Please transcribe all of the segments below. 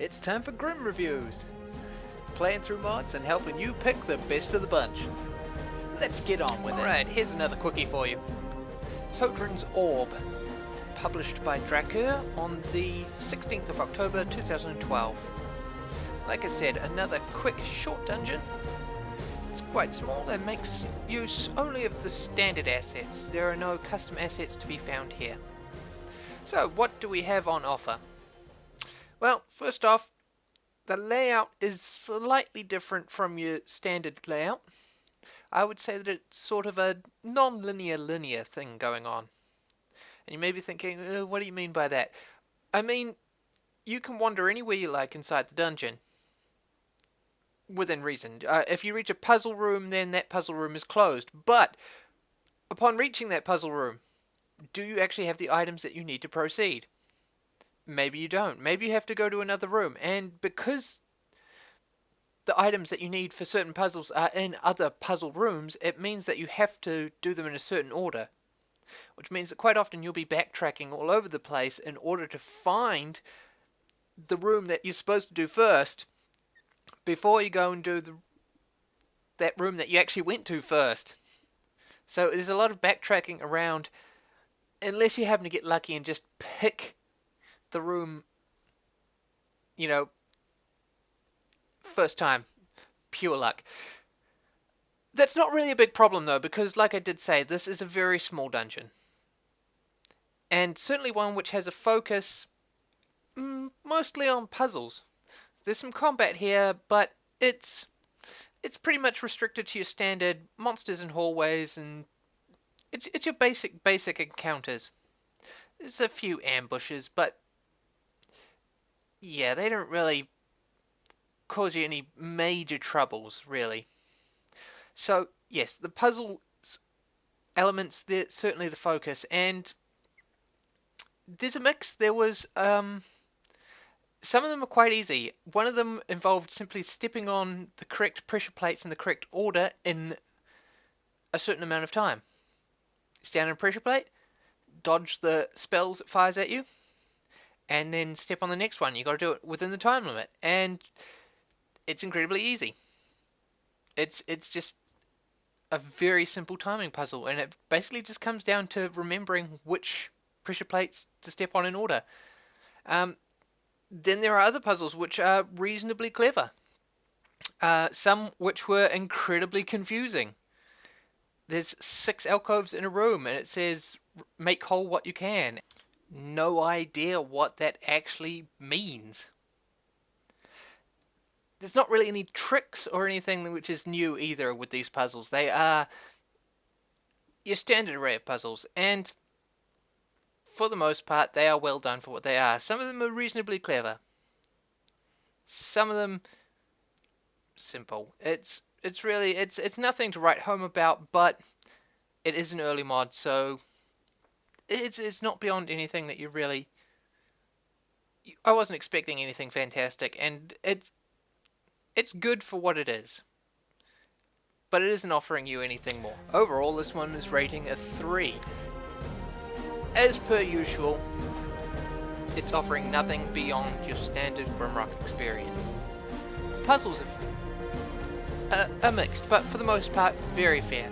It's time for Grim Reviews. Playing through mods and helping you pick the best of the bunch. Let's get on with it. Alright, here's another quickie for you. It's Hodrans Orb, published by Drakur on the 16th of October 2012. Like I said, another quick, short dungeon. It's quite small and makes use only of the standard assets. There are no custom assets to be found here. So, what do we have on offer? Well, first off, the layout is slightly different from your standard layout. I would say that it's sort of a non-linear linear thing going on. And you may be thinking, what do you mean by that? I mean, you can wander anywhere you like inside the dungeon. Within reason. If you reach a puzzle room, then that puzzle room is closed. But, upon reaching that puzzle room, do you actually have the items that you need to proceed? Maybe you don't. Maybe you have to go to another room. And because the items that you need for certain puzzles are in other puzzle rooms, it means that you have to do them in a certain order. Which means that quite often you'll be backtracking all over the place in order to find the room that you're supposed to do first before you go and do that room that you actually went to first. So there's a lot of backtracking around unless you happen to get lucky and just pick the room, you know, first time. Pure luck. That's not really a big problem though, because like I did say, this is a very small dungeon. And certainly one which has a focus mostly on puzzles. There's some combat here, but it's pretty much restricted to your standard monsters and hallways, and it's your basic encounters. There's a few ambushes, but yeah, they don't really cause you any major troubles, really. So, yes, the puzzle elements, they're certainly the focus, and there's a mix. There was, some of them are quite easy. One of them involved simply stepping on the correct pressure plates in the correct order in a certain amount of time. Stand on a pressure plate, dodge the spells it fires at you, and then step on the next one. You got to do it within the time limit, and it's incredibly easy. It's just a very simple timing puzzle, and it basically just comes down to remembering which pressure plates to step on in order. Then there are other puzzles which are reasonably clever. Some which were incredibly confusing. There's 6 alcoves in a room, and it says, make whole what you can. No idea what that actually means. There's not really any tricks or anything which is new either with these puzzles. They are your standard array of puzzles, and for the most part, they are well done for what they are. Some of them are reasonably clever. Some of them simple. It's really nothing to write home about, but it is an early mod, so it's not beyond anything that you really. I wasn't expecting anything fantastic, and it's good for what it is. But it isn't offering you anything more. Overall, this one is rating a 3. As per usual, it's offering nothing beyond your standard Grimrock experience. Puzzles are mixed, but for the most part, very fair.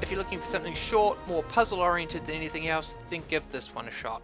If you're looking for something short, more puzzle-oriented than anything else, then give this one a shot.